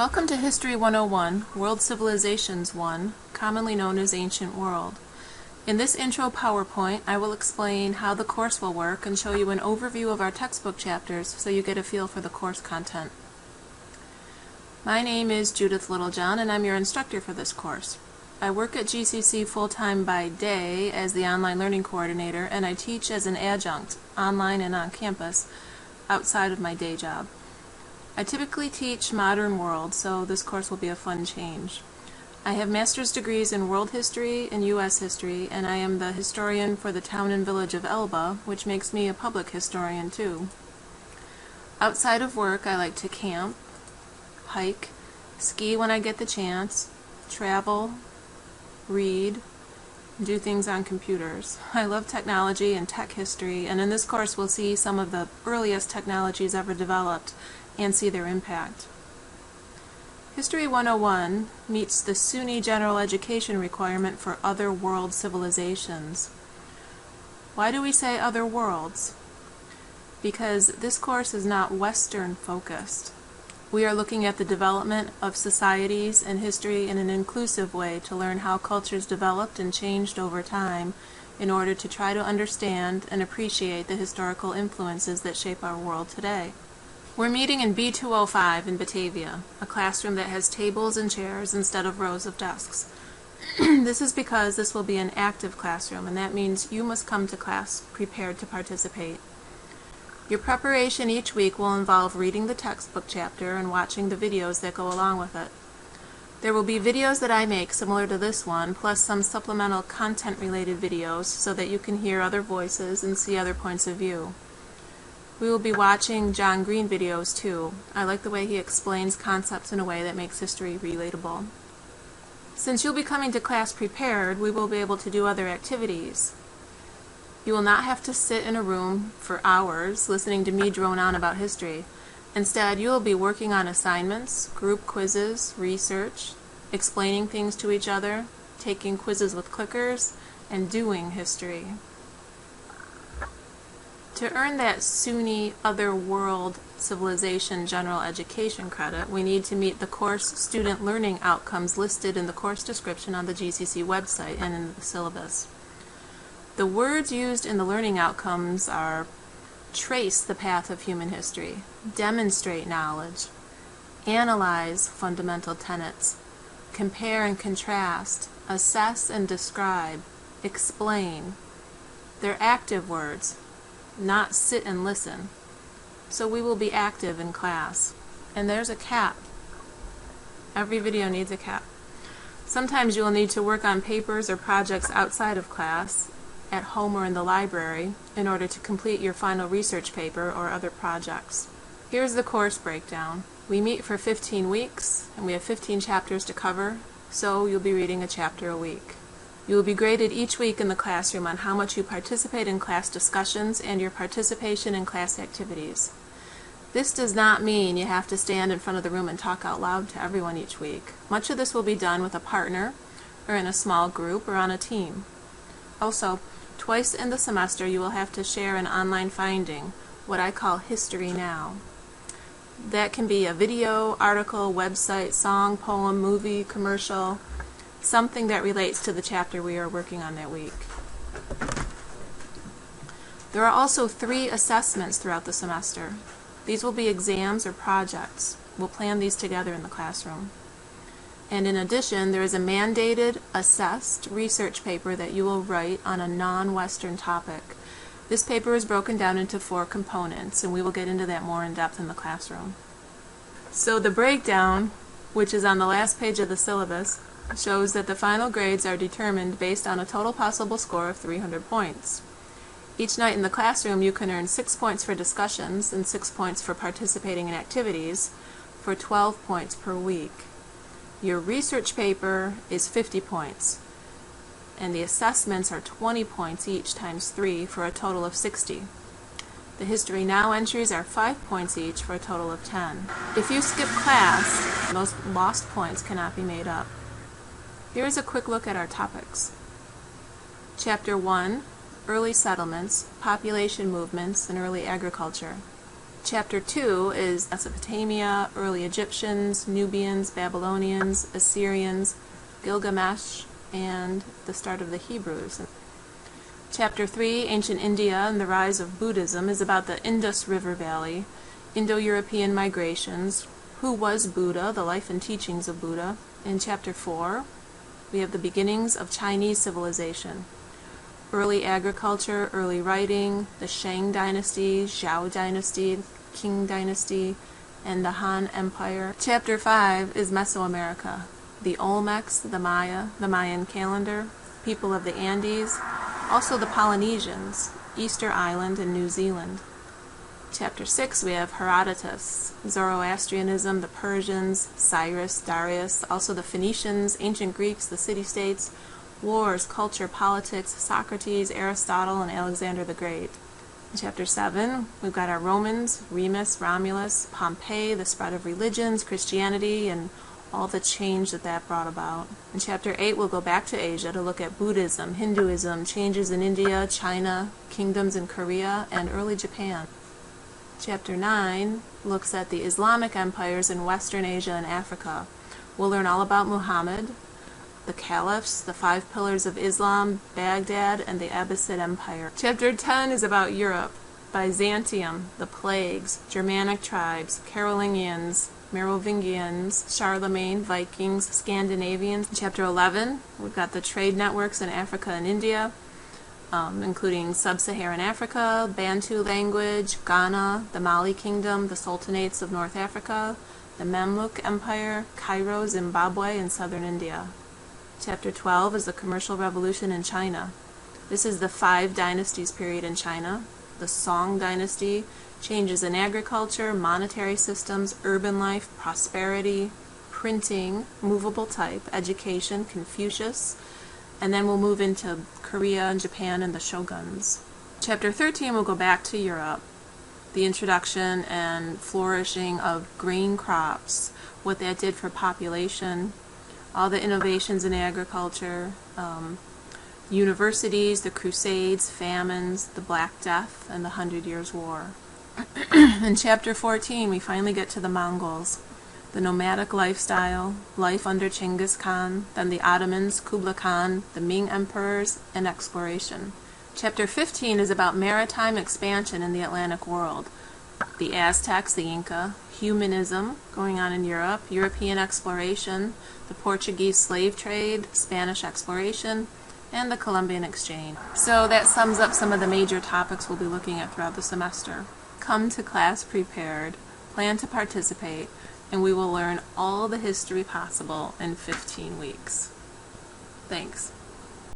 Welcome to History 101, World Civilizations 1, commonly known as Ancient World. In this intro PowerPoint, I will explain how the course will work and show you an overview of our textbook chapters so you get a feel for the course content. My name is Judith Littlejohn and I'm your instructor for this course. I work at GCC full-time by day as the online learning coordinator, and I teach as an adjunct, online and on campus, outside of my day job. I typically teach modern world, so this course will be a fun change. I have master's degrees in world history and U.S. history, and I am the historian for the town and village of Elba, which makes me a public historian too. Outside of work, I like to camp, hike, ski when I get the chance, travel, read, do things on computers. I love technology and tech history, and in this course we'll see some of the earliest technologies ever developed and see their impact. History 101 meets the SUNY general education requirement for other world civilizations. Why do we say other worlds? Because this course is not Western focused. We are looking at the development of societies and history in an inclusive way to learn how cultures developed and changed over time in order to try to understand and appreciate the historical influences that shape our world today. We're meeting in B205 in Batavia, a classroom that has tables and chairs instead of rows of desks. This is because this will be an active classroom, and that means you must come to class prepared to participate. Your preparation each week will involve reading the textbook chapter and watching the videos that go along with it. There will be videos that I make similar to this one, plus some supplemental content-related videos so that you can hear other voices and see other points of view. We will be watching John Green videos too. I like the way he explains concepts in a way that makes history relatable. Since you'll be coming to class prepared, we will be able to do other activities. You will not have to sit in a room for hours listening to me drone on about history. Instead, you will be working on assignments, group quizzes, research, explaining things to each other, taking quizzes with clickers, and doing history. To earn that SUNY Other World Civilization General Education credit, we need to meet the course student learning outcomes listed in the course description on the GCC website and in the syllabus. The words used in the learning outcomes are trace the path of human history, demonstrate knowledge, analyze fundamental tenets, compare and contrast, assess and describe, explain. They're active words, not sit and listen. So we will be active in class. And there's a cap. Every video needs a cap. Sometimes you will need to work on papers or projects outside of class, at home or in the library, in order to complete your final research paper or other projects. Here's the course breakdown. We meet for 15 weeks, and we have 15 chapters to cover, so you'll be reading a chapter a week. You will be graded each week in the classroom on how much you participate in class discussions and your participation in class activities. This does not mean you have to stand in front of the room and talk out loud to everyone each week. Much of this will be done with a partner, or in a small group, or on a team. Also, twice in the semester you will have to share an online finding, what I call History Now. That can be a video, article, website, song, poem, movie, commercial, something that relates to the chapter we are working on that week. There are also 3 assessments throughout the semester. These will be exams or projects. We'll plan these together in the classroom. And in addition, there is a mandated, assessed research paper that you will write on a non-Western topic. This paper is broken down into 4 components, and we will get into that more in depth in the classroom. So the breakdown, which is on the last page of the syllabus, shows that the final grades are determined based on a total possible score of 300 points. Each night in the classroom you can earn 6 points for discussions and 6 points for participating in activities, for 12 points per week. Your research paper is 50 points, and the assessments are 20 points each times 3 for a total of 60. The History Now entries are 5 points each for a total of 10. If you skip class, those lost points cannot be made up. Here is a quick look at our topics. Chapter 1, Early Settlements, Population Movements, and Early Agriculture. Chapter 2 is Mesopotamia, early Egyptians, Nubians, Babylonians, Assyrians, Gilgamesh, and the start of the Hebrews. Chapter 3, Ancient India and the Rise of Buddhism, is about the Indus River Valley, Indo-European migrations, who was Buddha, the life and teachings of Buddha. In Chapter 4, we have the beginnings of Chinese civilization, early agriculture, early writing, the Shang dynasty, Zhou dynasty, Qing dynasty, and the Han Empire. Chapter 5 is Mesoamerica, the Olmecs, the Maya, the Mayan calendar, people of the Andes, also the Polynesians, Easter Island, and New Zealand. Chapter 6, we have Herodotus, Zoroastrianism, the Persians, Cyrus, Darius, also the Phoenicians, ancient Greeks, the city-states, wars, culture, politics, Socrates, Aristotle, and Alexander the Great. In Chapter 7, we've got our Romans, Remus, Romulus, Pompeii, the spread of religions, Christianity, and all the change that brought about. In Chapter 8, we'll go back to Asia to look at Buddhism, Hinduism, changes in India, China, kingdoms in Korea, and early Japan. Chapter 9 looks at the Islamic empires in Western Asia and Africa. We'll learn all about Muhammad, the caliphs, the 5 pillars of Islam, Baghdad, and the Abbasid Empire. Chapter 10 is about Europe, Byzantium, the plagues, Germanic tribes, Carolingians, Merovingians, Charlemagne, Vikings, Scandinavians. Chapter 11, we've got the trade networks in Africa and India, including Sub-Saharan Africa, Bantu language, Ghana, the Mali Kingdom, the Sultanates of North Africa, the Mamluk Empire, Cairo, Zimbabwe, and southern India. Chapter 12 is the Commercial Revolution in China. This is the 5 dynasties period in China. The Song dynasty, changes in agriculture, monetary systems, urban life, prosperity, printing, movable type, education, Confucius, and then we'll move into Korea and Japan and the shoguns. Chapter 13 will go back to Europe, the introduction and flourishing of grain crops, what that did for population, all the innovations in agriculture, universities, the Crusades, famines, the Black Death, and the 100 Years' War. In Chapter 14, we finally get to the Mongols, the nomadic lifestyle, life under Chinggis Khan, then the Ottomans, Kublai Khan, the Ming emperors, and exploration. Chapter 15 is about maritime expansion in the Atlantic world, the Aztecs, the Inca, humanism going on in Europe, European exploration, the Portuguese slave trade, Spanish exploration, and the Columbian exchange. So that sums up some of the major topics we'll be looking at throughout the semester. Come to class prepared, plan to participate, and we will learn all the history possible in 15 weeks. Thanks.